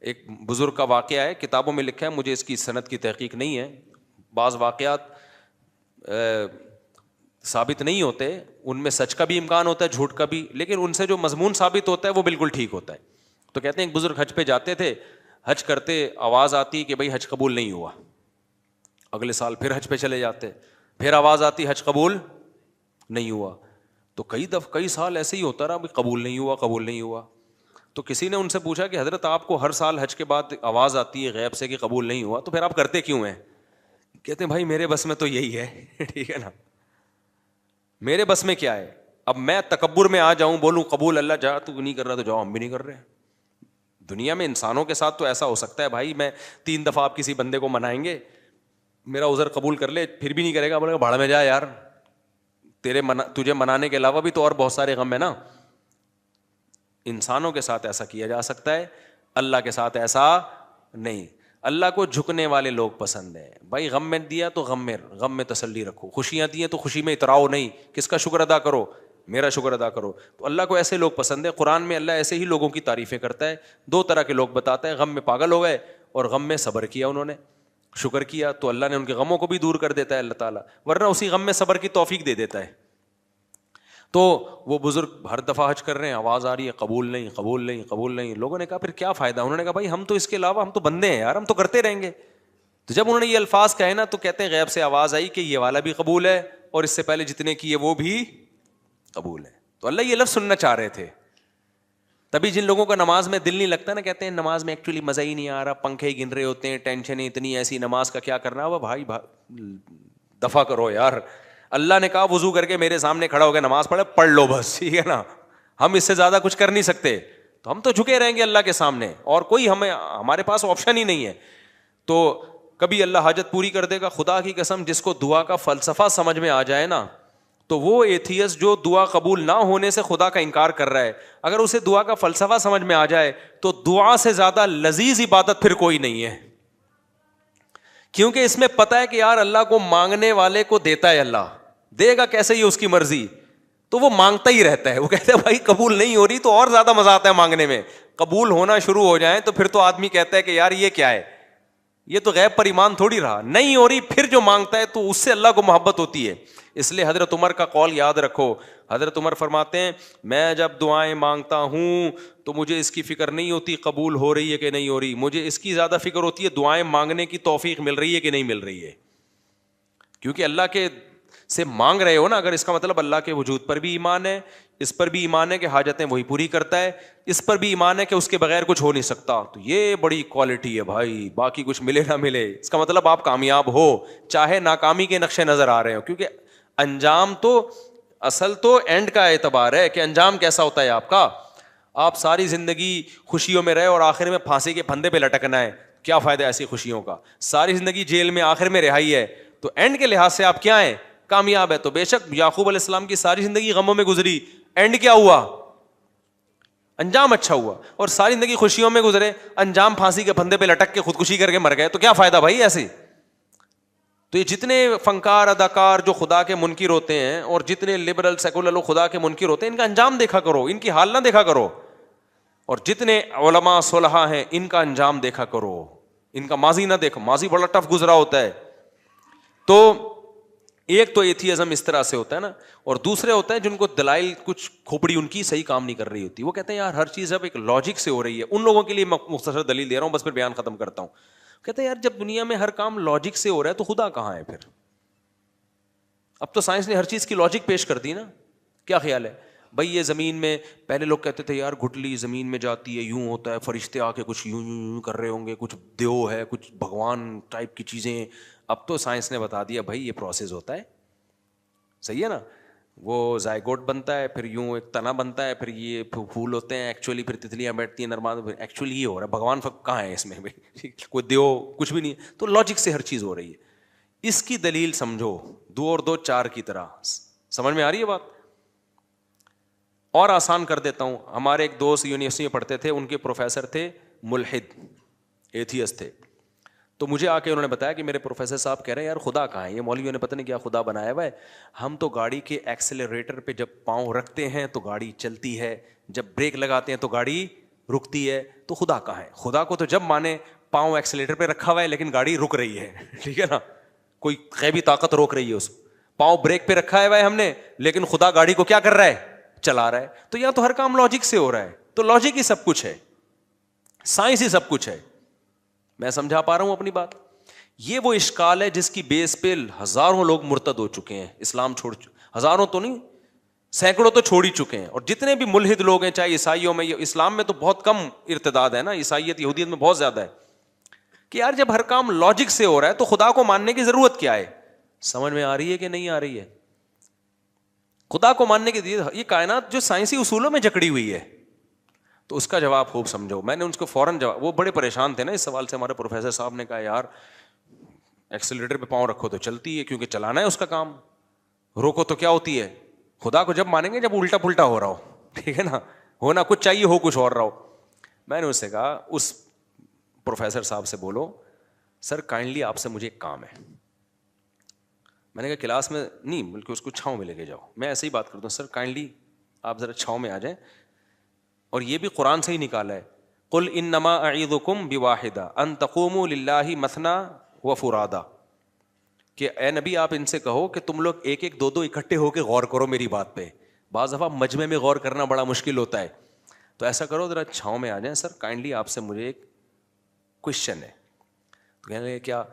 ایک بزرگ کا واقعہ ہے, کتابوں میں لکھا ہے, مجھے اس کی سند کی تحقیق نہیں ہے. بعض واقعات ثابت نہیں ہوتے, ان میں سچ کا بھی امکان ہوتا ہے, جھوٹ کا بھی, لیکن ان سے جو مضمون ثابت ہوتا ہے وہ بالکل ٹھیک ہوتا ہے. تو کہتے ہیں ایک بزرگ حج پہ جاتے تھے, حج کرتے آواز آتی کہ بھائی حج قبول نہیں ہوا. اگلے سال پھر حج پہ چلے جاتے, پھر آواز آتی حج قبول نہیں ہوا. تو کئی سال ایسے ہی ہوتا رہا, قبول نہیں ہوا, قبول نہیں ہوا. تو کسی نے ان سے پوچھا کہ حضرت آپ کو ہر سال حج کے بعد آواز آتی ہے غیب سے کہ قبول نہیں ہوا, تو پھر آپ کرتے کیوں ہیں؟ کہتے ہیں بھائی میرے بس میں تو یہی ہے. ٹھیک ہے نا, میرے بس میں کیا ہے؟ اب میں تکبر میں آ جاؤں, بولوں قبول اللہ, جا تو نہیں کر رہا تو جاؤ, ہم بھی نہیں کر رہے. دنیا میں انسانوں کے ساتھ تو ایسا ہو سکتا ہے بھائی, میں 3 دفعہ آپ کسی بندے کو منائیں گے, میرا عذر قبول کر لے, پھر بھی نہیں کرے گا, بولے گا بھاڑ میں جا یار, تجھے منانے کے علاوہ بھی تو اور بہت سارے غم ہے نا. انسانوں کے ساتھ ایسا کیا جا سکتا ہے, اللہ کے ساتھ ایسا نہیں. اللہ کو جھکنے والے لوگ پسند ہیں. بھائی غم میں دیا تو غم میں تسلی رکھو, خوشیاں دی تو خوشی میں اتراؤ نہیں, کس کا شکر ادا کرو؟ میرا شکر ادا کرو. تو اللہ کو ایسے لوگ پسند ہے. قرآن میں اللہ ایسے ہی لوگوں کی تعریفیں کرتا ہے. 2 طرح کے لوگ بتاتا ہے, غم میں پاگل ہو گئے اور غم میں صبر کیا, انہوں نے شکر کیا تو اللہ نے ان کے غموں کو بھی دور کر دیتا ہے اللہ تعالیٰ, ورنہ اسی غم میں صبر کی توفیق دے دیتا ہے. تو وہ بزرگ ہر دفعہ حج کر رہے ہیں, آواز آ رہی ہے قبول نہیں, قبول نہیں, قبول نہیں. لوگوں نے کہا پھر کیا فائدہ؟ انہوں نے کہا بھائی ہم تو اس کے علاوہ ہم تو بندے ہیں یار, ہم تو کرتے رہیں گے. تو جب انہوں نے یہ الفاظ کہے نا, تو کہتے ہیں غیب سے آواز آئی کہ یہ والا بھی قبول ہے اور اس سے پہلے جتنے کیے وہ بھی قبول ہے. تو اللہ یہ لفظ سننا چاہ رہے تھے. تبھی جن لوگوں کا نماز میں دل نہیں لگتا نا, کہتے ہیں نماز میں ایکچولی مزہ ہی نہیں آ رہا, پنکھے گن رہے ہوتے ہیں, ٹینشن اتنی ایسی, نماز کا کیا کرنا. وہ بھائی دفع کرو یار, اللہ نے کہا وضو کر کے میرے سامنے کھڑا ہو کے نماز پڑھ لو بس, ٹھیک ہے نا. ہم اس سے زیادہ کچھ کر نہیں سکتے, تو ہم تو جھکے رہیں گے اللہ کے سامنے, اور کوئی ہمارے پاس آپشن ہی نہیں ہے. تو کبھی اللہ حاجت پوری کر دے گا. خدا کی قسم, جس کو دعا کا فلسفہ سمجھ میں آ جائے نا, تو وہ ایتھیس جو دعا قبول نہ ہونے سے خدا کا انکار کر رہا ہے, اگر اسے دعا کا فلسفہ سمجھ میں آ جائے تو دعا سے زیادہ لذیذ عبادت پھر کوئی نہیں ہے. کیونکہ اس میں پتا ہے کہ یار اللہ کو مانگنے والے کو دیتا ہے, اللہ دے گا کیسے, یہ اس کی مرضی. تو وہ مانگتا ہی رہتا ہے. وہ کہتا ہے بھائی قبول نہیں ہو رہی, تو اور زیادہ مزہ آتا ہے مانگنے میں. قبول ہونا شروع ہو جائیں تو پھر تو آدمی کہتا ہے کہ یار یہ کیا ہے, یہ تو غیب پر ایمان تھوڑی رہا. نہیں ہو رہی, پھر جو مانگتا ہے تو اس سے اللہ کو محبت ہوتی ہے. اس لیے حضرت عمر کا قول یاد رکھو. حضرت عمر فرماتے ہیں میں جب دعائیں مانگتا ہوں تو مجھے اس کی فکر نہیں ہوتی قبول ہو رہی ہے کہ نہیں ہو رہی, مجھے اس کی زیادہ فکر ہوتی ہے دعائیں مانگنے کی توفیق مل رہی ہے کہ نہیں مل رہی ہے. کیونکہ اللہ کے سے مانگ رہے ہو نا, اگر اس کا مطلب اللہ کے وجود پر بھی ایمان ہے, اس پر بھی ایمان ہے کہ حاجتیں وہی پوری کرتا ہے, اس پر بھی ایمان ہے کہ اس کے بغیر کچھ ہو نہیں سکتا, تو یہ بڑی کوالٹی ہے بھائی. باقی کچھ ملے نہ ملے, اس کا مطلب آپ کامیاب ہو, چاہے ناکامی کے نقشے نظر آ رہے ہو. کیونکہ انجام تو, اصل تو اینڈ کا اعتبار ہے کہ انجام کیسا ہوتا ہے آپ کا. آپ ساری زندگی خوشیوں میں رہے اور آخر میں پھانسی کے پھندے پہ لٹکنا ہے, کیا فائدہ ایسی خوشیوں کا. ساری زندگی جیل میں, آخر میں رہائی ہے, تو اینڈ کے لحاظ سے آپ کیا ہیں, کامیاب ہے. تو بے شک یعقوب علیہ السلام کی ساری زندگی غموں میں گزری, اینڈ کیا ہوا, انجام اچھا ہوا. اور ساری زندگی خوشیوں میں گزرے, انجام پھانسی کے پھندے پہ لٹک کے خودکشی کر کے مر گئے, تو کیا فائدہ بھائی ایسے. تو یہ جتنے فنکار اداکار جو خدا کے منکر ہوتے ہیں, اور جتنے لبرل سیکولر لوگ خدا کے منکر ہوتے ہیں, ان کا انجام دیکھا کرو, ان کی حال نہ دیکھا کرو. اور جتنے علماء صلحاء ہیں ان کا انجام دیکھا کرو, ان کا ماضی نہ دیکھو, ماضی بڑا ٹف گزرا ہوتا ہے. تو ایک تو ایتھیزم اس طرح سے ہوتا ہے نا, اور دوسرے ہوتا ہے جن کو دلائل کچھ کھوپڑی ان کی صحیح کام نہیں کر رہی ہوتی. وہ کہتے ہیں یار ہر چیز اب ایک لاجک سے ہو رہی ہے. ان لوگوں کے لیے میں مختصر دلیل دے رہا ہوں, بس پھر بیان ختم کرتا ہوں. کہتے ہیں یار جب دنیا میں ہر کام لاجک سے ہو رہا ہے تو خدا کہاں ہے پھر. اب تو سائنس نے ہر چیز کی لاجک پیش کر دی نا. کیا خیال ہے بھائی, یہ زمین میں پہلے لوگ کہتے تھے یار گٹلی زمین میں جاتی ہے, یوں ہوتا ہے, فرشتے آ کے کچھ یوں یوں کر رہے ہوں گے, کچھ دیو ہے, کچھ بھگوان ٹائپ کی چیزیں. اب تو سائنس نے بتا دیا بھائی یہ پروسیس ہوتا ہے, صحیح ہے نا. وہ زائگوٹ بنتا ہے, پھر یوں ایک تنا بنتا ہے, پھر یہ پھول ہوتے ہیں ایکچولی, پھر تتلیاں بیٹھتی ہیں نرماد, ایکچولی یہ ہو رہا ہے. بھگوان کہاں ہے اس میں بھائی, کوئی دیو کچھ بھی نہیں ہے. تو لاجک سے ہر چیز ہو رہی ہے. اس کی دلیل سمجھو, 2 اور 2 4 کی طرح. سمجھ میں آ رہی ہے بات؟ اور آسان کر دیتا ہوں. ہمارے ایک دوست یونیورسٹی میں پڑھتے تھے, ان کے پروفیسر تھے ملحد, ایتھیسٹ تھے. تو مجھے آ کے انہوں نے بتایا کہ میرے پروفیسر صاحب کہہ رہے ہیں یار خدا کہاں ہے, یہ مولویوں نے پتہ نہیں کیا خدا بنایا ہوا ہے. ہم تو گاڑی کے ایکسیلریٹر پہ جب پاؤں رکھتے ہیں تو گاڑی چلتی ہے, جب بریک لگاتے ہیں تو گاڑی رکتی ہے تو خدا کہاں ہے؟ خدا کو تو جب مانے پاؤں ایکسیلیٹر پہ رکھا ہوا ہے لیکن گاڑی رک رہی ہے, ٹھیک ہے نا, کوئی غیبی طاقت روک رہی ہے اس کو. پاؤں بریک پہ رکھا ہے ہم نے لیکن خدا گاڑی کو کیا کر رہا ہے؟ چلا رہا ہے. تو یا تو ہر کام لاجک سے ہو رہا ہے, تو لاجک ہی سب کچھ ہے, سائنس ہی سب کچھ ہے. میں سمجھا پا رہا ہوں اپنی بات؟ یہ وہ اشکال ہے جس کی بیس پہ ہزاروں لوگ مرتد ہو چکے ہیں, اسلام چھوڑ چکے, ہزاروں تو نہیں سینکڑوں تو چھوڑ ہی چکے ہیں. اور جتنے بھی ملحد لوگ ہیں, چاہے عیسائیوں میں, اسلام میں تو بہت کم ارتداد ہے نا, عیسائیت یہودیت میں بہت زیادہ ہے, کہ یار جب ہر کام لاجک سے ہو رہا ہے تو خدا کو ماننے کی ضرورت کیا ہے؟ سمجھ میں آ رہی ہے کہ نہیں آ رہی ہے؟ خدا کو ماننے کی یہ کائنات جو سائنسی اصولوں میں جکڑی ہوئی ہے, تو اس کا جواب خوب سمجھو. میں نے ان کو فوراً جواب, وہ بڑے پریشان تھے نا اس سوال سے, ہمارے پروفیسر صاحب نے کہا یار ایکسیلیٹر پہ پاؤں رکھو تو چلتی ہے کیونکہ چلانا ہے اس کا کام, روکو تو کیا ہوتی ہے؟ خدا کو جب مانیں گے جب الٹا پلٹا ہو رہا ہو, ٹھیک ہے نا, ہونا کچھ چاہیے ہو کچھ اور رہا ہو. میں نے اس سے کہا, اس پروفیسر صاحب سے بولو سر کائنڈلی آپ سے مجھے ایک کام ہے. میں نے کہا کلاس میں نہیں بلکہ اس کو چھاؤں میں لے کے جاؤ. میں ایسے ہی بات کرتا ہوں, سر کائنڈلی آپ ذرا چھاؤں میں آ جائیں, اور یہ بھی قرآن سے ہی نکالا ہے, قل انما اعیذکم بواحدہ ان تقوموا للہ مثنی وفرادا, کہ اے نبی آپ ان سے کہو کہ تم لوگ ایک ایک دو دو اکٹھے ہو کے غور کرو میری بات پہ. بعض دفعہ مجمع میں غور کرنا بڑا مشکل ہوتا ہے, تو ایسا کرو ذرا چھاؤں میں آ جائیں. سر کائنڈلی آپ سے مجھے ایک کوشچن ہے. تو کہنے لگے کیا؟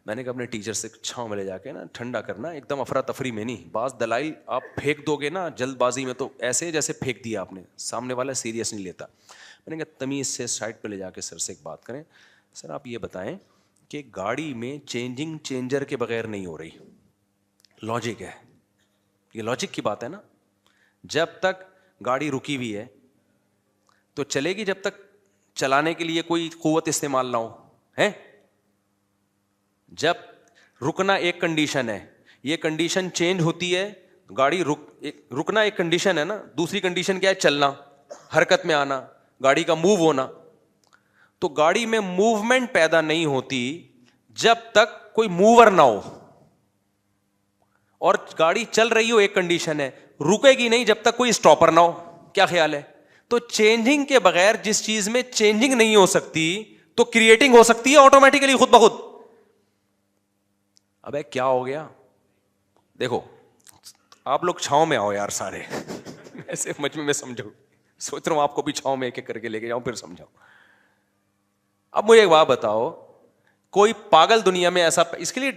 میں نے کہا اپنے ٹیچر سے چھاؤں میں لے جا کے نا ٹھنڈا کرنا, ایک دم افراتفری میں نہیں. بعض دلائل آپ پھینک دو گے نا جلد بازی میں تو ایسے جیسے پھینک دیا آپ نے, سامنے والا سیریس نہیں لیتا. میں نے کہا تمیز سے سائڈ پہ لے جا کے سر سے ایک بات کریں. سر آپ یہ بتائیں کہ گاڑی میں چینجنگ چینجر کے بغیر نہیں ہو رہی, لاجک ہے, یہ لاجک کی بات ہے نا. جب تک گاڑی رکی ہوئی ہے تو چلے گی جب تک چلانے کے لیے کوئی قوت استعمال نہ ہو, ہے. جب رکنا ایک کنڈیشن ہے, یہ کنڈیشن چینج ہوتی ہے, گاڑی رکنا ایک کنڈیشن ہے نا, دوسری کنڈیشن کیا ہے؟ چلنا, حرکت میں آنا, گاڑی کا موو ہونا. تو گاڑی میں موومنٹ پیدا نہیں ہوتی جب تک کوئی موور نہ ہو, اور گاڑی چل رہی ہو ایک کنڈیشن ہے, رکے گی نہیں جب تک کوئی اسٹاپر نہ ہو. کیا خیال ہے؟ تو چینجنگ کے بغیر جس چیز میں چینجنگ نہیں ہو سکتی تو کریٹنگ ہو سکتی ہے آٹومیٹیکلی خود بخود. ابے کیا ہو گیا؟ دیکھو آپ لوگ چھاؤں میں آؤ یار سارے, ایسے مجمع میں سمجھو. سوچ رہا ہوں آپ کو بھی چھاؤں میں ایک ایک کر کے لے کے جاؤں پھر سمجھاؤ. اب مجھے ایک بات بتاؤ, کوئی پاگل دنیا میں ایسا, اس کے لیے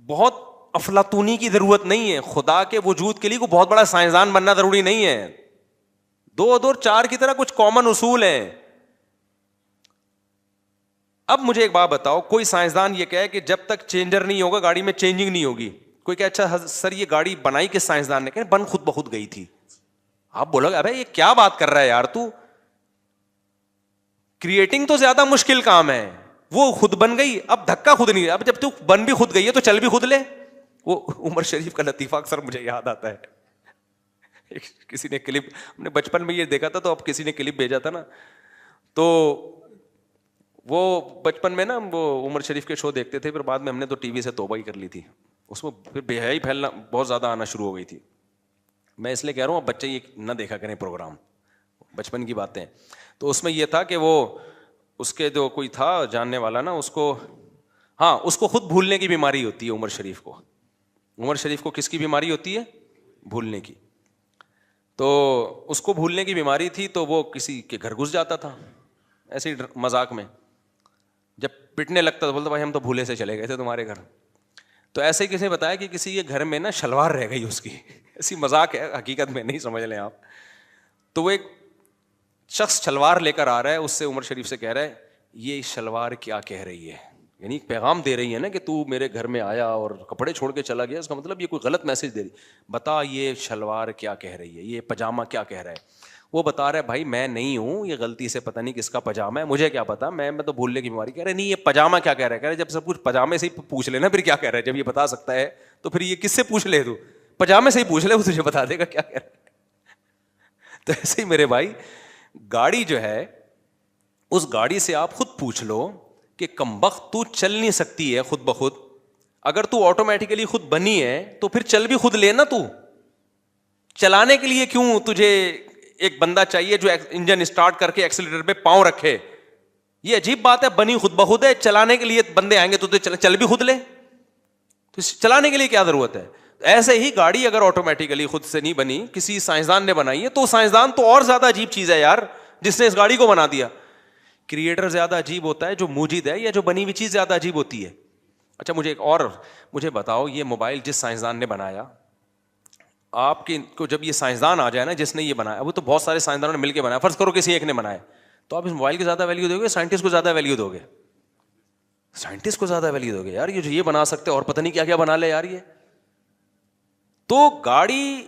بہت افلاطونی کی ضرورت نہیں ہے, خدا کے وجود کے لیے کوئی بہت بڑا سائنسدان بننا ضروری نہیں ہے. 2 اور 2 4 کی طرح کچھ کامن اصول ہیں. اب مجھے ایک بات بتاؤ, کوئی سائنسدان یہ کہے کہ جب تک چینجر نہیں ہوگا گاڑی میں چینجنگ نہیں ہوگی. کوئی کہ اچھا سر یہ گاڑی بنائی کس سائنسدان نے؟ کہ بن خود بخود گئی تھی. آپ بولو گے ابے یہ کیا بات کر رہا ہے یار تو, کریٹنگ تو زیادہ مشکل کام ہے, وہ خود بن گئی. اب دھکا خود نہیں, اب جب تو بن بھی خود گئی ہے تو چل بھی خود لے. وہ عمر شریف کا لطیفہ اکثر مجھے یاد آتا ہے. کسی نے کلپ, ہم نے بچپن میں یہ دیکھا تھا تو اب کسی نے کلپ بھیجا تھا نا, تو وہ بچپن میں نا وہ عمر شریف کے شو دیکھتے تھے, پھر بعد میں ہم نے تو ٹی وی سے توبہ ہی کر لی تھی. اس میں پھر بے حیائی پھیلنا بہت زیادہ آنا شروع ہو گئی تھی. میں اس لیے کہہ رہا ہوں اب بچے یہ نہ دیکھا کریں پروگرام, بچپن کی باتیں. تو اس میں یہ تھا کہ وہ اس کے جو کوئی تھا جاننے والا نا, اس کو, ہاں اس کو خود بھولنے کی بیماری ہوتی ہے عمر شریف کو. عمر شریف کو کس کی بیماری ہوتی ہے؟ بھولنے کی. تو اس کو بھولنے کی بیماری تھی, تو وہ کسی کے گھر گھس جاتا تھا ایسے ہی مذاق میں. جب پٹنے لگتا تو بولتا بھائی ہم تو بھولے سے چلے گئے تھے تمہارے گھر. تو ایسے ہی کسی نے بتایا کہ کسی کے گھر میں نا شلوار رہ گئی اس کی, ایسی مذاق ہے حقیقت میں نہیں سمجھ لیں آپ. تو وہ ایک شخص شلوار لے کر آ رہا ہے, اس سے عمر شریف سے کہہ رہا ہے یہ شلوار کیا کہہ رہی ہے, یعنی پیغام دے رہی ہے نا کہ تو میرے گھر میں آیا اور کپڑے چھوڑ کے چلا گیا, اس کا مطلب یہ کوئی غلط میسج دے رہی, بتا یہ شلوار کیا کہہ رہی ہے, یہ پاجامہ کیا کہہ رہا ہے. وہ بتا رہا ہے بھائی میں نہیں ہوں, یہ غلطی سے پتہ نہیں کس کا پاجامہ ہے, مجھے کیا پتا, میں تو بھولنے کی بیماری. کہہ رہے نہیں یہ پاجامہ کیا کہہ رہا ہے. کہہ رہے جب سب کچھ پاجامے سے ہی پوچھ لینا پھر کیا کہہ رہا ہے, جب یہ بتا سکتا ہے تو پھر یہ کس سے پوچھ لے, تو پاجامے سے ہی پوچھ لے, وہ تجھے بتا دے گا کیا کہہ رہا ہے. تو ایسے ہی میرے بھائی گاڑی جو ہے, اس گاڑی سے آپ خود پوچھ لو کہ کمبخت تو چل نہیں سکتی ہے خود بخود, اگر تو آٹومیٹیکلی خود بنی ہے تو پھر چل بھی خود لینا. تو چلانے کے لیے کیوں تجھے ایک بندہ چاہیے جو انجن اسٹارٹ کر کے ایکسیلیٹر پہ پاؤں رکھے. یہ عجیب بات ہے, بنی خود بخود ہے, چلانے کے لیے بندے آئیں گے تو چل بھی خود لے, تو چلانے کے لیے کیا ضرورت ہے. ایسے ہی گاڑی اگر آٹومیٹیکلی خود سے نہیں بنی, کسی سائنسدان نے بنائی ہے, تو سائنسدان تو اور زیادہ عجیب چیز ہے یار, جس نے اس گاڑی کو بنا دیا. کریٹر زیادہ عجیب ہوتا ہے جو موجود ہے, یا جو بنی ہوئی چیز زیادہ عجیب ہوتی ہے. اچھا مجھے بتاؤ, یہ موبائل جس سائنسدان نے بنایا, آپ کے کو جب یہ سائنسدان آ جائے نا جس نے یہ بنایا, وہ تو بہت سارے سائنسدانوں نے مل کے بنایا, فرض کرو کسی ایک نے بنایا, تو آپ اس موبائل کی زیادہ ویلیو دو گے, سائنٹسٹ کو زیادہ ویلیو دو گے؟ سائنٹسٹ کو زیادہ ویلیو دو گے یار, یہ جو یہ بنا سکتے اور پتہ نہیں کیا کیا بنا لے یار یہ. تو گاڑی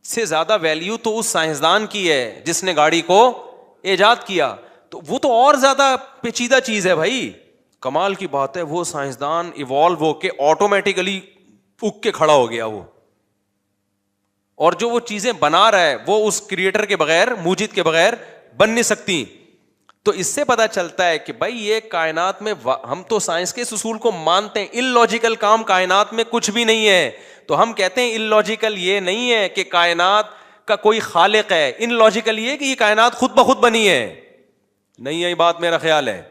سے زیادہ ویلیو تو اس سائنسدان کی ہے جس نے گاڑی کو ایجاد کیا, تو وہ تو اور زیادہ پیچیدہ چیز ہے بھائی. کمال کی بات ہے, وہ سائنسدان ایوالو ہو کے آٹومیٹیکلی اگ کے کھڑا ہو گیا وہ, اور جو وہ چیزیں بنا رہا ہے وہ اس کریٹر کے بغیر, موجد کے بغیر بن نہیں سکتی. تو اس سے پتا چلتا ہے کہ بھائی یہ کائنات میں, ہم تو سائنس کے اصول کو مانتے ہیں, ان لاجیکل کام کائنات میں کچھ بھی نہیں ہے. تو ہم کہتے ہیں ان لاجیکل یہ نہیں ہے کہ کائنات کا کوئی خالق ہے, ان لاجیکل یہ کہ یہ کائنات خود بخود بنی ہے. نہیں ہے بات, میرا خیال ہے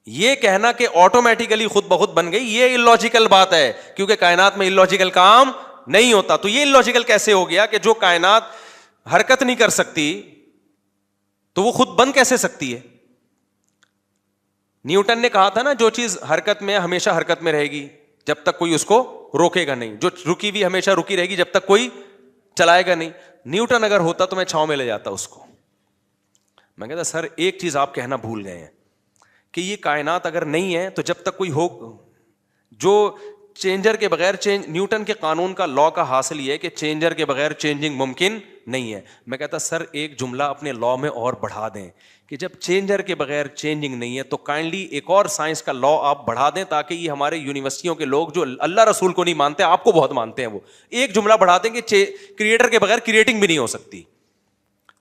یہ کہنا کہ آٹومیٹیکلی خود بخود بن گئی, یہ ان لاجیکل بات ہے, کیونکہ کائنات میں ان لاجیکل کام نہیں ہوتا. تو یہ ان لاجیکل کیسے ہو گیا کہ جو کائنات حرکت نہیں کر سکتی تو وہ خود بن کیسے سکتی ہے؟ نیوٹن نے کہا تھا نا, جو چیز حرکت میں ہمیشہ حرکت میں رہے گی جب تک کوئی اس کو روکے گا نہیں, جو رکی ہوئی ہمیشہ رکی رہے گی جب تک کوئی چلائے گا نہیں. نیوٹن اگر ہوتا تو میں چھاؤں میں لے جاتا اس کو. میں کہتا سر ایک چیز آپ کہنا بھول گئے ہیں کہ یہ کائنات اگر نہیں ہے تو جب تک کوئی ہو, جو چینجر کے بغیر نیوٹن کے قانون کا لا کا حاصل یہ ہے کہ چینجر کے بغیر چینجنگ ممکن نہیں ہے. میں کہتا سر ایک جملہ اپنے لا میں اور بڑھا دیں کہ جب چینجر کے بغیر چینجنگ نہیں ہے تو کائنڈلی ایک اور سائنس کا لا آپ بڑھا دیں, تاکہ یہ ہمارے یونیورسٹیوں کے لوگ جو اللہ رسول کو نہیں مانتے, آپ کو بہت مانتے ہیں, وہ ایک جملہ بڑھا دیں کہ کریٹر کے بغیر کریٹنگ بھی نہیں ہو سکتی.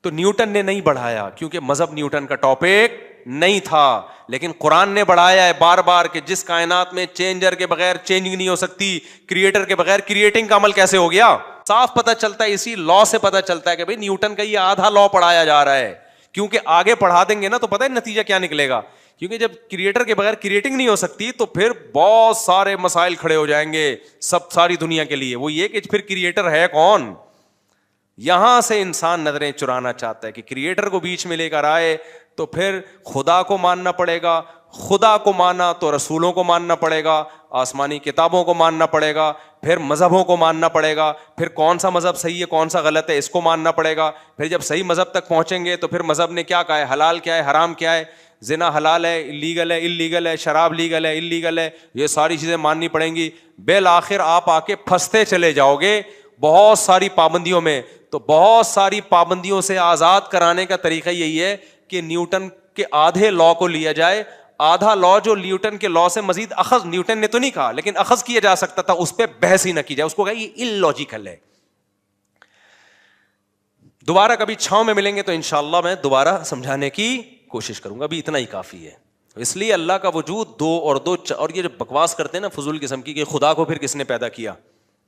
تو نیوٹن نے نہیں بڑھایا کیونکہ مذہب نیوٹن کا ٹاپک نہیں تھا, لیکن قرآن نے بڑھایا ہے بار بار کہ جس کائنات میں چینجر کے بغیر چینجنگ نہیں ہو سکتی, کریٹر کے بغیر کریٹنگ کا عمل کیسے ہو گیا. صاف پتہ چلتا ہے, اسی لا سے پتہ چلتا ہے کہ بھائی نیوٹن کا یہ آدھا لا پڑھایا جا رہا ہے, کیونکہ آگے پڑھا دیں گے نا تو پتہ ہے نتیجہ کیا نکلے گا. کیونکہ جب کریٹر کے بغیر کریٹنگ نہیں ہو سکتی تو پھر بہت سارے مسائل کھڑے ہو جائیں گے ساری دنیا کے لیے. وہ یہ کہ پھر کریٹر ہے کون. یہاں سے انسان نظریں چرانا چاہتا ہے کہ کریٹر کو بیچ میں لے کر آئے تو پھر خدا کو ماننا پڑے گا, خدا کو مانا تو رسولوں کو ماننا پڑے گا, آسمانی کتابوں کو ماننا پڑے گا, پھر مذہبوں کو ماننا پڑے گا, پھر کون سا مذہب صحیح ہے کون سا غلط ہے اس کو ماننا پڑے گا. پھر جب صحیح مذہب تک پہنچیں گے تو پھر مذہب نے کیا کہا ہے, حلال کیا ہے حرام کیا ہے, زنا حلال ہے لیگل ہے اللیگل ہے, شراب لیگل ہے اللیگل ہے, یہ ساری چیزیں ماننی پڑیں گی. بالآخر آپ آ کے پھنستے چلے جاؤ گے بہت ساری پابندیوں میں. تو بہت ساری پابندیوں سے آزاد کرانے کا طریقہ یہی ہے کہ نیوٹن کے آدھے لا کو لیا جائے, آدھا لا جو نیوٹن کے لا سے مزید اخذ, نیوٹن نے تو نہیں کہا لیکن اخذ کیا جا سکتا تھا, اس پہ بحث ہی نہ کی جائے, اس کو کہا یہ ان لاجیکل ہے. دوبارہ کبھی چھاؤں میں ملیں گے تو انشاءاللہ میں دوبارہ سمجھانے کی کوشش کروں گا, ابھی اتنا ہی کافی ہے. اس لیے اللہ کا وجود دو اور یہ جو بکواس کرتے ہیں نا فضول قسم کی کہ خدا کو پھر کس نے پیدا کیا,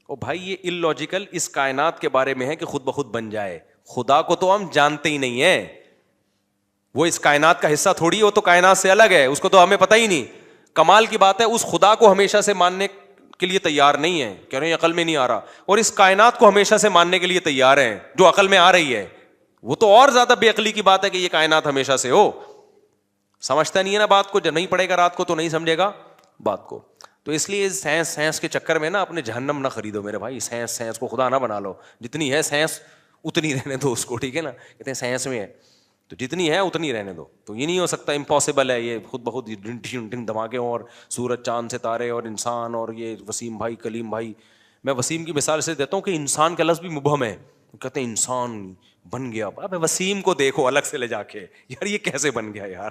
او بھائی یہ ان لاجیکل اس کائنات کے بارے میں ہے کہ خود بخود بن جائے. خدا کو تو ہم جانتے ہی نہیں ہیں, وہ اس کائنات کا حصہ تھوڑی, وہ تو کائنات سے الگ ہے, اس کو تو ہمیں پتہ ہی نہیں. کمال کی بات ہے اس خدا کو ہمیشہ سے ماننے کے لیے تیار نہیں ہے, کہہ رہے ہیں عقل میں نہیں آ رہا, اور اس کائنات کو ہمیشہ سے ماننے کے لیے تیار ہیں جو عقل میں آ رہی ہے. وہ تو اور زیادہ بے عقلی کی بات ہے کہ یہ کائنات ہمیشہ سے ہو. سمجھتا نہیں ہے نا بات کو, جب نہیں پڑھے گا رات کو تو نہیں سمجھے گا بات کو. تو اس لیے سائنس کے چکر میں نا اپنے جہنم نہ خریدو میرے بھائی, سائنس کو خدا نہ بنا لو. جتنی ہے سائنس اتنی رہنے دو اس کو, ٹھیک ہے نا. کہتے ہیں سائنس میں ہے تو جتنی ہے اتنی رہنے دو. تو یہ نہیں ہو سکتا, امپاسبل ہے یہ خود بخود دھماکے اور سورج چاند ستارے اور انسان اور یہ وسیم بھائی کلیم بھائی. میں وسیم کی مثال سے دیتا ہوں کہ انسان کا لفظ بھی مبہم ہے. کہتے ہیں انسان بن گیا, اب وسیم کو دیکھو الگ سے لے جا کے, یار یہ کیسے بن گیا یار,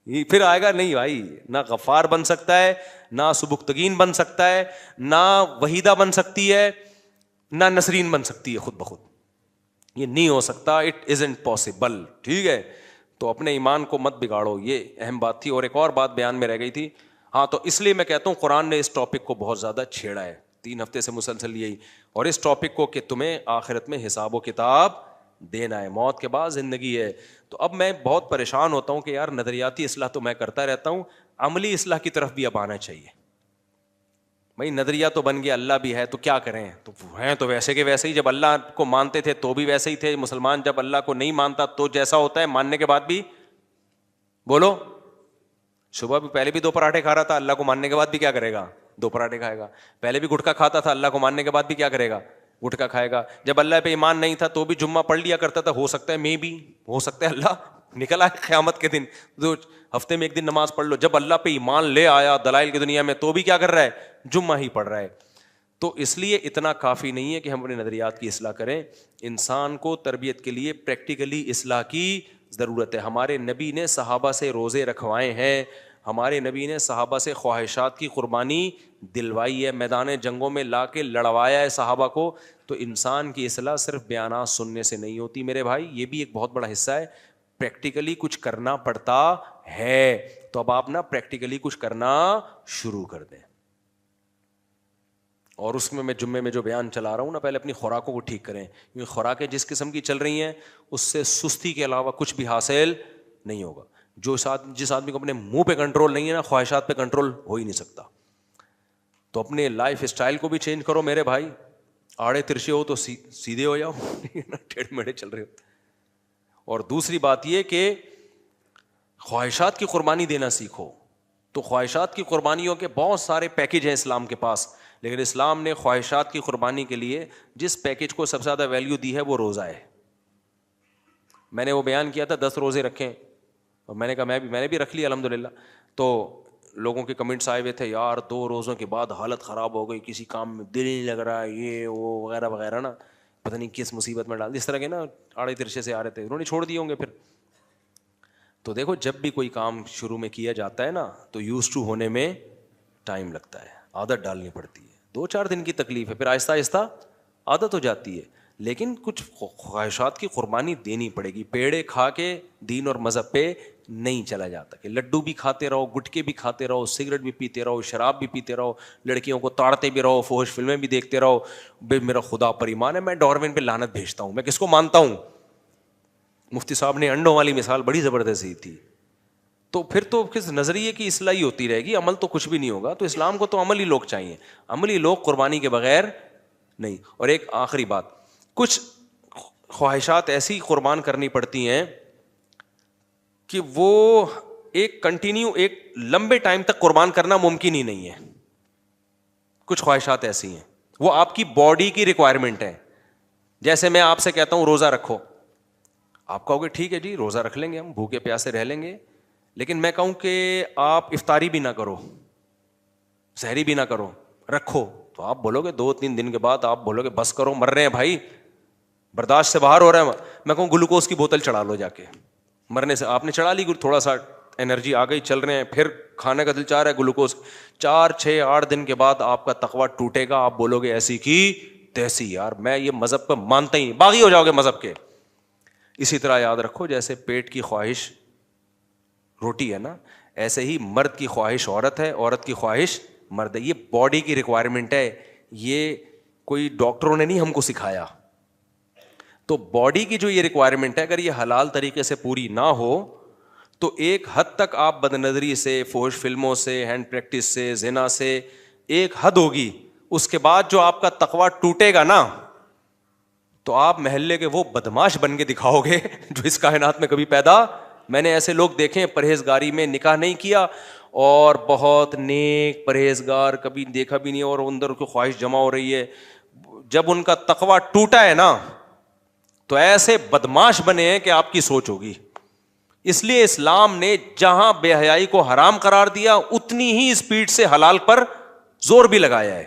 یہ پھر آئے گا نہیں بھائی. نہ غفار بن سکتا ہے, نہ سبکتگین بن سکتا ہے, نہ وحیدہ بن سکتی ہے, نہ نسرین بن سکتی ہے خود بخود. یہ نہیں ہو سکتا, اٹ ازنٹ پاسبل. ٹھیک ہے, تو اپنے ایمان کو مت بگاڑو, یہ اہم بات تھی. اور ایک اور بات بیان میں رہ گئی تھی, ہاں تو اس لیے میں کہتا ہوں قرآن نے اس ٹاپک کو بہت زیادہ چھیڑا ہے 3 ہفتے سے مسلسل یہی, اور اس ٹاپک کو کہ تمہیں آخرت میں حساب و کتاب دینا ہے, موت کے بعد زندگی ہے. تو اب میں بہت پریشان ہوتا ہوں کہ یار نظریاتی اصلاح تو میں کرتا رہتا ہوں, عملی اصلاح کی طرف بھی اب آنا چاہیے. بھائی نظریہ تو بن گیا, اللہ بھی ہے تو کیا کریں, تو ہیں تو ویسے کے ویسے ہی. جب اللہ کو مانتے تھے تو بھی ویسے ہی تھے. مسلمان جب اللہ کو نہیں مانتا تو جیسا ہوتا ہے, ماننے کے بعد بھی بولو, صبح بھی پہلے بھی 2 پراٹھے کھا رہا تھا, اللہ کو ماننے کے بعد بھی کیا کرے گا, 2 پراٹھے کھائے گا. پہلے بھی گٹکا کھاتا تھا, اللہ کو ماننے کے بعد بھی کیا کرے گا, گٹکا کھائے گا. جب اللہ پہ ایمان نہیں تھا تو بھی جمعہ پڑھ لیا کرتا تھا, ہو سکتا ہے میں بھی, ہو سکتا ہے اللہ نکلا ہے قیامت کے دن تو ہفتے میں 1 دن نماز پڑھ لو. جب اللہ پہ ایمان لے آیا دلائل کی دنیا میں تو بھی کیا کر رہا ہے, جمعہ ہی پڑھ رہا ہے. تو اس لیے اتنا کافی نہیں ہے کہ ہم اپنے نظریات کی اصلاح کریں, انسان کو تربیت کے لیے پریکٹیکلی اصلاح کی ضرورت ہے. ہمارے نبی نے صحابہ سے روزے رکھوائے ہیں, ہمارے نبی نے صحابہ سے خواہشات کی قربانی دلوائی ہے, میدان جنگوں میں لا کے لڑوایا ہے صحابہ کو. تو انسان کی اصلاح صرف بیانات سننے سے نہیں ہوتی میرے بھائی, یہ بھی ایک بہت بڑا حصہ ہے, پریکٹیکلی کچھ کرنا پڑتا ہے. تو اب آپ نا پریکٹیکلی کچھ کرنا شروع کر دیں. اور اس میں جمعے میں جو بیان چلا رہا ہوں نا, پہلے اپنی خوراکوں کو ٹھیک کریں, کیونکہ خوراکیں جس قسم کی چل رہی ہیں اس سے سستی کے علاوہ کچھ بھی حاصل نہیں ہوگا. جس آدمی کو اپنے منہ پہ کنٹرول نہیں ہے نا, خواہشات پہ کنٹرول ہو ہی نہیں سکتا. تو اپنے لائف اسٹائل کو بھی چینج کرو میرے بھائی, آڑے ترچے ہو تو سیدھے ہو جاؤ, ٹیڑھے میڑھے چل رہے ہو. اور دوسری بات یہ کہ خواہشات کی قربانی دینا سیکھو. تو خواہشات کی قربانیوں کے بہت سارے پیکج ہیں اسلام کے پاس, لیکن اسلام نے خواہشات کی قربانی کے لیے جس پیکج کو سب سے زیادہ ویلیو دی ہے وہ روزہ ہے. میں نے وہ بیان کیا تھا 10 روزے رکھیں, اور میں نے کہا میں نے بھی رکھ لی الحمدللہ. تو لوگوں کے کمنٹس آئے ہوئے تھے, یار 2 روزوں کے بعد حالت خراب ہو گئی, کسی کام میں دل نہیں لگ رہا, یہ وہ وغیرہ وغیرہ نا, پتہ نہیں کس مصیبت میں ڈال دی. اس طرح کے نا آڑے ترچے سے آ رہے تھے, انہوں نے چھوڑ دیے ہوں گے پھر. تو دیکھو جب بھی کوئی کام شروع میں کیا جاتا ہے نا تو یوز ٹو ہونے میں ٹائم لگتا ہے, عادت ڈالنی پڑتی ہے. 2-4 دن کی تکلیف ہے, پھر آہستہ آہستہ عادت ہو جاتی ہے. لیکن کچھ خواہشات کی قربانی دینی پڑے گی. پیڑے کھا کے دین اور مذہب پہ نہیں چلا جاتا کہ لڈو بھی کھاتے رہو, گٹکے بھی کھاتے رہو, سگریٹ بھی پیتے رہو, شراب بھی پیتے رہو, لڑکیوں کو تاڑتے بھی رہو, فحش فلمیں بھی دیکھتے رہو. بے میرا خدا پر ایمان ہے, میں ڈارون پہ لعنت بھیجتا ہوں. میں کس کو مانتا ہوں؟ مفتی صاحب نے انڈوں والی مثال بڑی زبردست دی تھی. تو پھر تو کس نظریے کی اصلاح ہی ہوتی رہے گی, عمل تو کچھ بھی نہیں ہوگا. تو اسلام کو تو عملی لوگ چاہیے, عملی لوگ قربانی کے بغیر نہیں. اور ایک آخری بات, کچھ خواہشات ایسی قربان کرنی پڑتی ہیں کہ وہ ایک کنٹینیو ایک لمبے ٹائم تک قربان کرنا ممکن ہی نہیں ہے. کچھ خواہشات ایسی ہیں وہ آپ کی باڈی کی ریکوائرمنٹ ہے. جیسے میں آپ سے کہتا ہوں روزہ رکھو, آپ کہو گے ٹھیک ہے جی روزہ رکھ لیں گے, ہم بھوکے پیاسے رہ لیں گے. لیکن میں کہوں کہ آپ افطاری بھی نہ کرو, سحری بھی نہ کرو, رکھو, تو آپ بولو گے 2-3 دن کے بعد آپ بولو گے بس کرو, مر رہے ہیں بھائی, برداشت سے باہر ہو رہا ہے. میں کہوں گلوکوز کی بوتل چڑھا لو جا کے, مرنے سے آپ نے چڑھا لی, تھوڑا سا انرجی آ گئی, چل رہے ہیں, پھر کھانے کا دل چاہ رہا ہے گلوکوز. 4-6-8 دن کے بعد آپ کا تقویٰ ٹوٹے گا, آپ بولو گے ایسی کی تیسی, یار میں یہ مذہب کو مانتا ہی نہیں, باغی ہو جاؤ گے مذہب کے. اسی طرح یاد رکھو جیسے پیٹ کی خواہش روٹی ہے نا, ایسے ہی مرد کی خواہش عورت ہے, عورت کی خواہش مرد ہے. یہ باڈی کی ریکوائرمنٹ ہے, یہ کوئی ڈاکٹروں نے نہیں ہم کو سکھایا. تو باڈی کی جو یہ ریکوائرمنٹ ہے اگر یہ حلال طریقے سے پوری نہ ہو تو ایک حد تک آپ بد نظری سے, فحش فلموں سے, ہینڈ پریکٹس سے, زنا سے ایک حد ہوگی. اس کے بعد جو آپ کا تقویٰ ٹوٹے گا نا تو آپ محلے کے وہ بدماش بن کے دکھاؤ گے جو اس کائنات میں کبھی پیدا. میں نے ایسے لوگ دیکھے ہیں پرہیزگاری میں نکاح نہیں کیا اور بہت نیک پرہیزگار, کبھی دیکھا بھی نہیں, اور اندر کی خواہش جمع ہو رہی ہے. جب ان کا تقویٰ ٹوٹا ہے نا تو ایسے بدماش بنے ہیں کہ آپ کی سوچ ہوگی. اس لیے اسلام نے جہاں بے حیائی کو حرام قرار دیا اتنی ہی اسپیڈ سے حلال پر زور بھی لگایا ہے,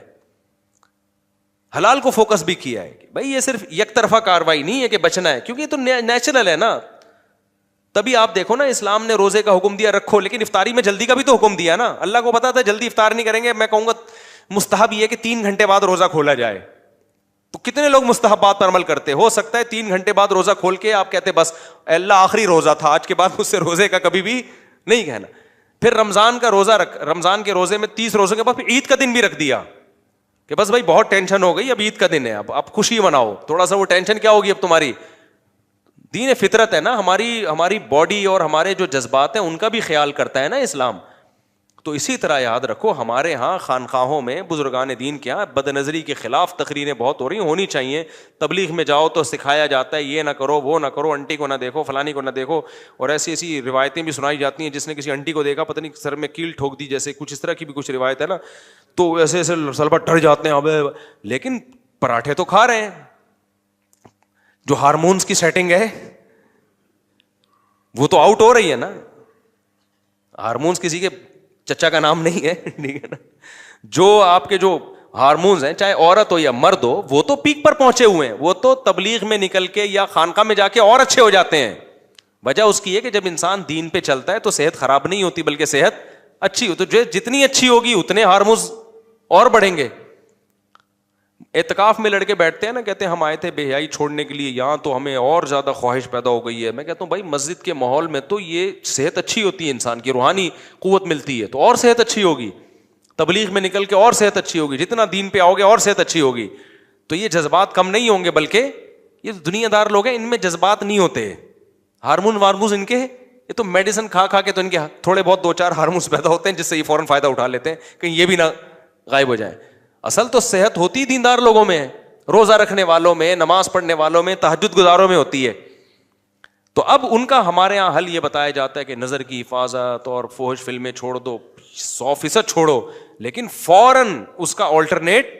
حلال کو فوکس بھی کیا ہے. بھائی یہ صرف یک طرفہ کاروائی نہیں ہے کہ بچنا ہے, کیونکہ یہ تو نیچرل ہے نا. تبھی آپ دیکھو نا اسلام نے روزے کا حکم دیا رکھو, لیکن افطاری میں جلدی کا بھی تو حکم دیا نا. اللہ کو پتا تھا جلدی افطار نہیں کریں گے, میں کہوں گا مستحب یہ کہ 3 گھنٹے بعد روزہ کھولا جائے. تو کتنے لوگ مستحبات پر عمل کرتے, ہو سکتا ہے 3 گھنٹے بعد روزہ کھول کے آپ کہتے بس اللہ آخری روزہ تھا, آج کے بعد مجھ سے روزے کا کبھی بھی نہیں کہنا. پھر رمضان کا روزہ رمضان کے روزے میں 30 روزوں کے بعد پھر عید کا دن بھی رکھ دیا کہ بس بھائی بہت ٹینشن ہو گئی, اب عید کا دن ہے, اب آپ خوشی مناؤ. تھوڑا سا وہ ٹینشن کیا ہوگی اب تمہاری, دین فطرت ہے نا, ہماری باڈی اور ہمارے جو جذبات ہیں ان کا بھی خیال کرتا ہے نا اسلام. تو اسی طرح یاد رکھو ہمارے ہاں خانقاہوں میں بزرگان دین کے یہاں بد نظری کے خلاف تقریریں بہت ہو رہی ہیں, ہونی چاہیے. تبلیغ میں جاؤ تو سکھایا جاتا ہے یہ نہ کرو, وہ نہ کرو, انٹی کو نہ دیکھو, فلانی کو نہ دیکھو, اور ایسی ایسی روایتیں بھی سنائی جاتی ہیں. جس نے کسی انٹی کو دیکھا پتہ نہیں سر میں کیل ٹھوک دی, جیسے کچھ اس طرح کی بھی کچھ روایت ہے نا, تو ایسے ایسے سلبا ڈر جاتے ہیں. اب لیکن پراٹھے تو کھا رہے ہیں. جو ہارمونس کی سیٹنگ ہے وہ تو آؤٹ ہو رہی ہے نا. ہارمونس کسی کے چچا کا نام نہیں ہے, ٹھیک ہے نا. جو آپ کے جو ہارمونز ہیں, چاہے عورت ہو یا مرد ہو, وہ تو پیک پر پہنچے ہوئے ہیں. وہ تو تبلیغ میں نکل کے یا خانقاہ میں جا کے اور اچھے ہو جاتے ہیں. وجہ اس کی ہے کہ جب انسان دین پہ چلتا ہے تو صحت خراب نہیں ہوتی بلکہ صحت اچھی ہو. تو جو جتنی اچھی ہوگی اتنے ہارمونز اور بڑھیں گے. اعتکاف میں لڑکے بیٹھتے ہیں نا, کہتے ہیں ہم آئے تھے بے حیائی چھوڑنے کے لیے, یہاں تو ہمیں اور زیادہ خواہش پیدا ہو گئی ہے. میں کہتا ہوں بھائی مسجد کے ماحول میں تو یہ صحت اچھی ہوتی ہے, انسان کی روحانی قوت ملتی ہے, تو اور صحت اچھی ہوگی. تبلیغ میں نکل کے اور صحت اچھی ہوگی, جتنا دین پہ آؤ گے اور صحت اچھی ہوگی. تو یہ جذبات کم نہیں ہوں گے, بلکہ یہ دنیا دار لوگ ہیں, ان میں جذبات نہیں ہوتے. ہارمون وارمونز ان کے, یہ تو میڈیسن کھا کھا کے تو ان کے تھوڑے بہت 2-4 ہارمونز پیدا ہوتے ہیں جس سے یہ فوراً فائدہ اٹھا لیتے ہیں کہیں یہ بھی نہ غائب ہو جائے. اصل تو صحت ہوتی دیندار لوگوں میں ہے, روزہ رکھنے والوں میں, نماز پڑھنے والوں میں, تہجد گزاروں میں ہوتی ہے. تو اب ان کا ہمارے یہاں حل یہ بتایا جاتا ہے کہ نظر کی حفاظت اور فحش فلمیں چھوڑ دو, 100% چھوڑو, لیکن فوراً اس کا آلٹرنیٹ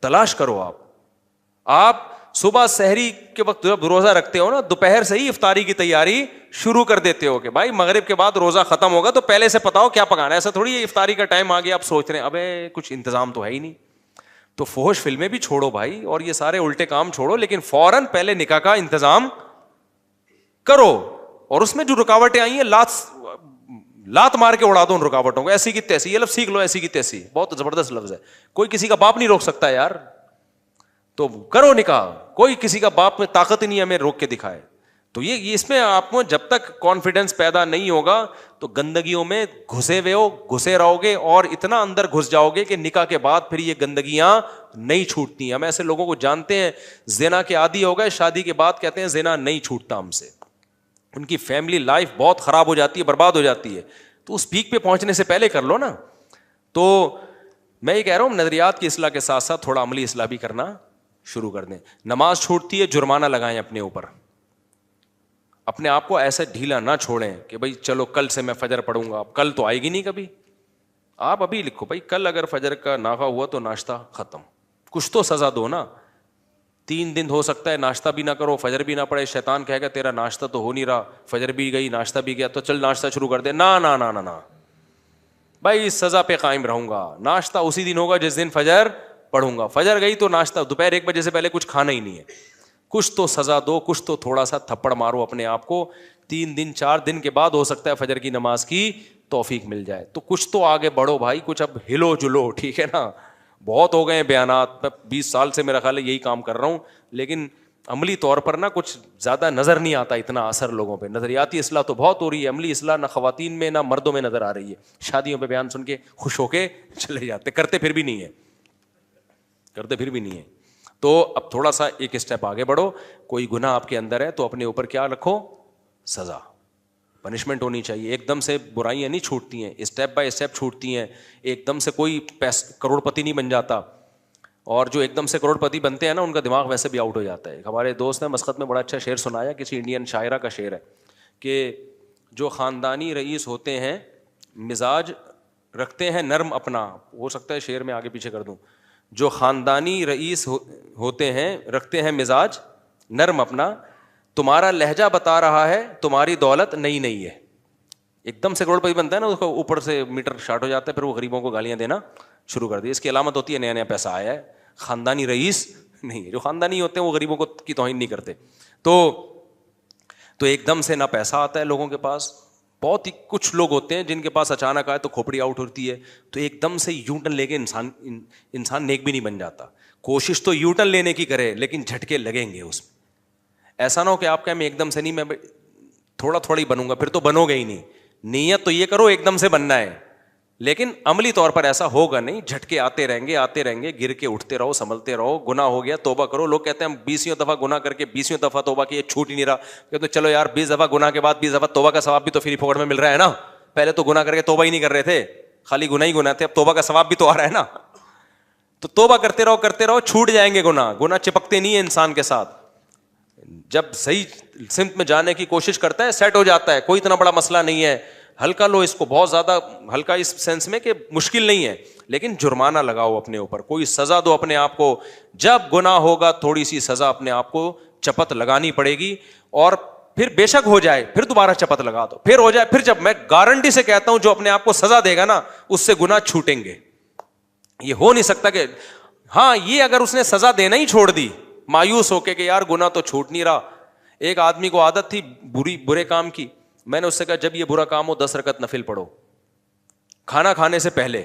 تلاش کرو. آپ صبح سحری کے وقت جب روزہ رکھتے ہو نا, دوپہر سے ہی افطاری کی تیاری شروع کر دیتے ہو کہ بھائی مغرب کے بعد روزہ ختم ہوگا تو پہلے سے پتا ہو کیا پکانا ہے. ایسا تھوڑی ہے افطاری کا ٹائم آ گیا آپ سوچ رہے ہیں ابے کچھ انتظام تو ہے ہی نہیں. تو فحش فلمیں بھی چھوڑو بھائی, اور یہ سارے الٹے کام چھوڑو, لیکن فوراً پہلے نکاح کا انتظام کرو. اور اس میں جو رکاوٹیں آئی ہیں لات مار کے اڑا دو ان رکاوٹوں کو, ایسی کی تیسی. یہ لفظ سیکھ لو, ایسی کی تیسی, بہت زبردست لفظ ہے. کوئی کسی کا باپ نہیں روک سکتا یار, تو کرو نکاح. کوئی کسی کا باپ میں طاقت ہی نہیں ہمیں روک کے دکھائے. تو یہ اس میں آپ کو جب تک کانفیڈنس پیدا نہیں ہوگا تو گندگیوں میں گھسے رہو گے, اور اتنا اندر گھس جاؤ گے کہ نکاح کے بعد پھر یہ گندگیاں نہیں چھوٹتی. ہم ایسے لوگوں کو جانتے ہیں زنا کے عادی ہو گئے, شادی کے بعد کہتے ہیں زنا نہیں چھوٹتا ہم سے. ان کی فیملی لائف بہت خراب ہو جاتی ہے, برباد ہو جاتی ہے. تو اس پیک پہ پہنچنے سے پہلے کر لو نا. تو میں یہ کہہ رہا ہوں نظریات کی اصلاح کے ساتھ ساتھ تھوڑا عملی اصلاح بھی کرنا شروع کر دیں. نماز چھوٹتی ہے, جرمانہ لگائیں اپنے اوپر. اپنے آپ کو ایسے ڈھیلا نہ چھوڑیں کہ بھائی چلو کل سے میں فجر پڑھوں گا. کل تو آئے گی نہیں کبھی. آپ ابھی لکھو بھائی کل اگر فجر کا ناغہ ہوا تو ناشتہ ختم. کچھ تو سزا دو نا. 3 دن ہو سکتا ہے ناشتہ بھی نہ کرو, فجر بھی نہ پڑے, شیطان کہے گا تیرا ناشتہ تو ہو نہیں رہا, فجر بھی گئی ناشتہ بھی گیا, تو چل ناشتہ شروع کر دے. نا نا نا نا نا بھائی, اس سزا پہ قائم رہوں گا. ناشتہ اسی دن ہوگا جس دن فجر پڑھوں گا. فجر گئی تو ناشتہ دوپہر 1 بجے سے پہلے کچھ کھانا ہی نہیں ہے. کچھ تو سزا دو, کچھ تو تھوڑا سا تھپڑ مارو اپنے آپ کو. 3 دن 4 دن کے بعد ہو سکتا ہے فجر کی نماز کی توفیق مل جائے. تو کچھ تو آگے بڑھو بھائی, کچھ اب ہلو جلو, ٹھیک ہے نا. بہت ہو گئے ہیں بیانات, میں 20 سال سے میرا خیال ہے یہی کام کر رہا ہوں, لیکن عملی طور پر نا کچھ زیادہ نظر نہیں آتا اتنا اثر لوگوں پہ. نظریاتی اصلاح تو بہت ہو رہی ہے, عملی اصلاح نہ خواتین میں نہ مردوں میں نظر آ رہی ہے. شادیوں پہ بیان سن کے خوش ہو کے چلے جاتے, کرتے پھر بھی نہیں ہے. تو اب تھوڑا سا ایک اسٹیپ آگے بڑھو. کوئی گناہ آپ کے اندر ہے تو اپنے اوپر کیا رکھو, سزا, پنشمنٹ ہونی چاہیے. ایک دم سے برائیاں نہیں چھوٹتی ہیں, اسٹیپ بائی اسٹیپ چھوٹتی ہیں. ایک دم سے کوئی کروڑ پتی نہیں بن جاتا, اور جو ایک دم سے کروڑ پتی بنتے ہیں نا ان کا دماغ ویسے بھی آؤٹ ہو جاتا ہے. ہمارے دوست نے مسقط میں بڑا اچھا شعر سنایا, کسی انڈین شاعرہ کا شعر ہے کہ جو خاندانی رئیس ہوتے ہیں مزاج رکھتے ہیں نرم اپنا. ہو سکتا ہے شعر میں آگے پیچھے کر دوں. جو خاندانی رئیس ہوتے ہیں رکھتے ہیں مزاج نرم اپنا, تمہارا لہجہ بتا رہا ہے تمہاری دولت نئی نہیں ہے. ایک دم سے کروڑ پتی بنتا ہے نا, اس کو اوپر سے میٹر شارٹ ہو جاتا ہے, پھر وہ غریبوں کو گالیاں دینا شروع کر دی. اس کی علامت ہوتی ہے نیا نیا پیسہ آیا ہے, خاندانی رئیس نہیں ہے. جو خاندانی ہوتے ہیں وہ غریبوں کو کی توہین نہیں کرتے. تو ایک دم سے نہ پیسہ آتا ہے لوگوں کے پاس. بہت ہی کچھ لوگ ہوتے ہیں جن کے پاس اچانک آئے تو کھوپڑی آؤٹ ہوتی ہے, تو ایک دم سے یو ٹرن لے کے انسان نیک بھی نہیں بن جاتا. کوشش تو یو ٹرن لینے کی کرے لیکن جھٹکے لگیں گے اس میں. ایسا نہ ہو کہ آپ کہیں میں ایک دم سے نہیں, میں تھوڑا تھوڑا ہی بنوں گا, پھر تو بنو گے ہی نہیں. نیت تو یہ کرو ایک دم سے بننا ہے, لیکن عملی طور پر ایسا ہوگا نہیں, جھٹکے آتے رہیں گے, گر کے اٹھتے رہو, سنبھلتے رہو, گناہ ہو گیا توبہ کرو. لوگ کہتے ہیں ہم 20 دفعہ گناہ کر کے 20 دفعہ توبہ کی, چھوٹ ہی نہیں رہا. کہتے ہیں چلو یار 20 دفعہ گناہ کے بعد 20 دفعہ توبہ کا ثواب بھی تو فری پھوکٹ میں مل رہا ہے نا. پہلے تو گناہ کر کے توبہ ہی نہیں کر رہے تھے, خالی گناہ ہی گناہ تھے, اب توبہ کا ثواب بھی تو آ رہا ہے نا. تو توبہ کرتے رہو, چھوٹ جائیں گے گناہ چپکتے نہیں ہیں انسان کے ساتھ. جب صحیح سمت میں جانے کی کوشش کرتا ہے سیٹ ہو جاتا ہے, کوئی اتنا بڑا مسئلہ نہیں ہے. ہلکا لو اس کو, بہت زیادہ ہلکا اس سینس میں کہ مشکل نہیں ہے, لیکن جرمانہ لگاؤ اپنے اوپر, کوئی سزا دو اپنے آپ کو. جب گناہ ہوگا تھوڑی سی سزا اپنے آپ کو چپت لگانی پڑے گی, اور پھر بے شک ہو جائے پھر دوبارہ چپت لگا دو, پھر ہو جائے پھر. جب میں گارنٹی سے کہتا ہوں جو اپنے آپ کو سزا دے گا نا اس سے گناہ چھوٹیں گے. یہ ہو نہیں سکتا کہ ہاں یہ اگر اس نے سزا دینا ہی چھوڑ دی مایوس ہو کے کہ یار گناہ تو چھوٹ نہیں رہا. ایک آدمی کو عادت تھی برے کام کی, میں نے اس سے کہا جب یہ برا کام ہو 10 رکعت نفل پڑھو کھانا کھانے سے پہلے,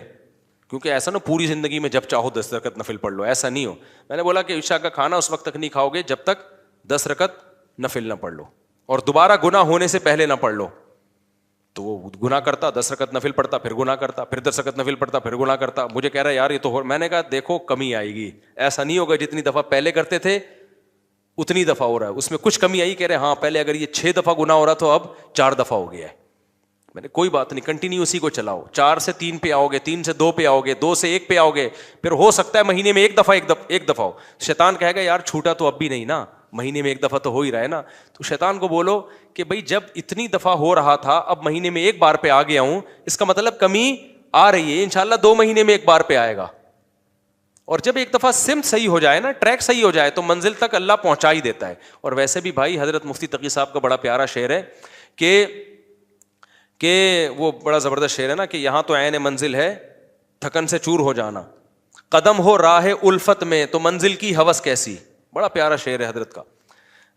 کیونکہ ایسا نا پوری زندگی میں جب چاہو 10 رکعت نفل پڑھ لو, ایسا نہیں ہو. میں نے بولا کہ عشاء کا کھانا اس وقت تک نہیں کھاؤ گے جب تک 10 رکعت نفل نہ پڑھ لو, اور دوبارہ گناہ ہونے سے پہلے نہ پڑھ لو. تو وہ گناہ کرتا, 10 رکعت نفل پڑھتا, پھر گناہ کرتا, پھر 10 رکعت نفل پڑھتا, پھر گناہ کرتا. مجھے کہہ رہا ہے یار یہ تو میں نے کہا دیکھو کمی آئے گی, ایسا نہیں ہوگا جتنی دفعہ پہلے کرتے تھے اتنی دفعہ ہو رہا ہے, اس میں کچھ کمی آئی. کہہ رہے ہاں پہلے اگر یہ 6 دفعہ گناہ ہو رہا تو اب 4 دفعہ ہو گیا ہے. میں نے کوئی بات نہیں, کنٹینیو اسی کو چلاؤ, 4 سے 3 پہ آؤ گے, 3 سے 2 پہ آؤ گے, 2 سے 1 پہ آؤ گے, پھر ہو سکتا ہے مہینے میں ایک دفعہ ہو. شیطان کہے گا یار چھوٹا تو اب بھی نہیں نا, مہینے میں ایک دفعہ تو ہو ہی رہا ہے نا. تو شیطان کو بولو کہ بھائی جب اتنی دفعہ ہو رہا تھا اب مہینے میں ایک بار پہ آ گیا ہوں, اس کا مطلب کمی آ رہی ہے, انشاءاللہ 2 مہینے میں ایک بار پہ آئے گا. اور جب ایک دفعہ سمت صحیح ہو جائے نا, ٹریک صحیح ہو جائے تو منزل تک اللہ پہنچا ہی دیتا ہے. اور ویسے بھی بھائی حضرت مفتی تقی صاحب کا بڑا پیارا شعر ہے کہ وہ بڑا زبردست شعر ہے نا کہ یہاں تو عین منزل ہے تھکن سے چور ہو جانا, قدم ہو راہ الفت میں تو منزل کی ہوس کیسی. بڑا پیارا شعر ہے حضرت کا.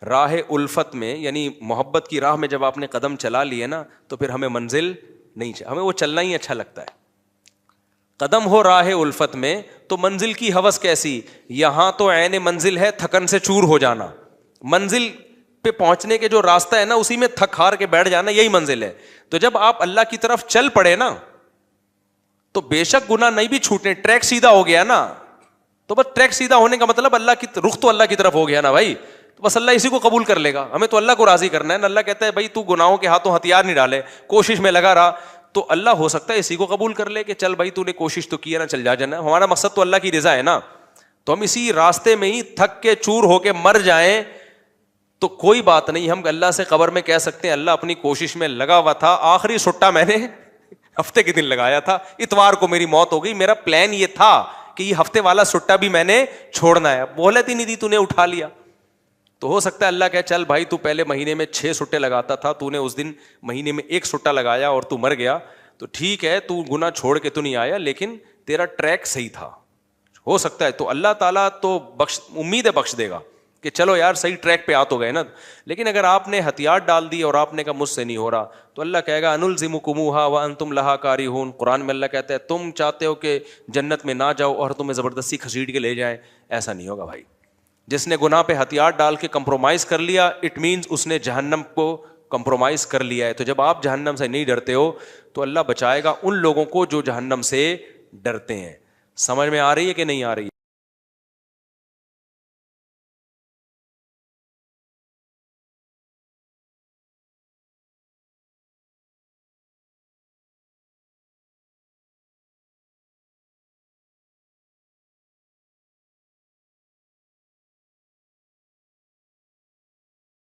راہ الفت میں یعنی محبت کی راہ میں جب آپ نے قدم چلا لیے نا تو پھر ہمیں منزل نہیں چاہیے, ہمیں وہ چلنا ہی اچھا لگتا ہے. قدم ہو راہ الفت میں تو منزل کی ہوس کیسی, یہاں تو عین منزل ہے تھکن سے چور ہو جانا. منزل پہ پہنچنے کے جو راستہ ہے نا اسی میں تھک ہار کے بیٹھ جانا, یہی منزل ہے. تو جب آپ اللہ کی طرف چل پڑے نا تو بے شک گناہ نہیں بھی چھوٹنے, ٹریک سیدھا ہو گیا نا. تو بس ٹریک سیدھا ہونے کا مطلب اللہ کی رخ تو اللہ کی طرف ہو گیا نا بھائی, تو بس اللہ اسی کو قبول کر لے گا. ہمیں تو اللہ کو راضی کرنا ہے نا. اللہ کہتا ہے بھائی تو گناہوں کے ہاتھوں ہتھیار نہیں ڈالے, کوشش میں لگا رہا, تو اللہ ہو سکتا ہے اسی کو قبول کر لے کہ چل بھائی تو نے کوشش تو کی ہے نا, چل جانا. ہمارا مقصد تو اللہ کی رضا ہے نا, تو ہم اسی راستے میں ہی تھک کے چور ہو کے مر جائیں تو کوئی بات نہیں. ہم اللہ سے قبر میں کہہ سکتے ہیں اللہ اپنی کوشش میں لگا ہوا تھا, آخری سٹا میں نے ہفتے کے دن لگایا تھا, اتوار کو میری موت ہو گئی, میرا پلان یہ تھا کہ یہ ہفتے والا سٹا بھی میں نے چھوڑنا ہے. مہلت ہی نہیں دی, تو نے اٹھا لیا. تو ہو سکتا ہے اللہ کہ چل بھائی تو پہلے مہینے میں 6 سٹے لگاتا تھا, تو نے اس دن مہینے میں 1 سٹا لگایا اور تو مر گیا, تو ٹھیک ہے تو گناہ چھوڑ کے تو نہیں آیا لیکن تیرا ٹریک صحیح تھا. ہو سکتا ہے تو اللہ تعالیٰ تو امید ہے بخش دے گا کہ چلو یار صحیح ٹریک پہ آ تو گئے نا. لیکن اگر آپ نے ہتھیار ڈال دی اور آپ نے کہا مجھ سے نہیں ہو رہا, تو اللہ کہے گا انلزمکموہا وانتم لہا کارہون. قرآن میں اللہ کہتا ہے تم چاہتے ہو کہ جنت میں نہ جاؤ اور تمہیں زبردستی گھسیٹ کے لے جائیں, ایسا نہیں ہوگا بھائی. جس نے گناہ پہ ہتھیار ڈال کے کمپرومائز کر لیا اٹ مینز اس نے جہنم کو کمپرومائز کر لیا ہے. تو جب آپ جہنم سے نہیں ڈرتے ہو تو اللہ بچائے گا ان لوگوں کو جو جہنم سے ڈرتے ہیں. سمجھ میں آ رہی ہے کہ نہیں آ رہی ہے؟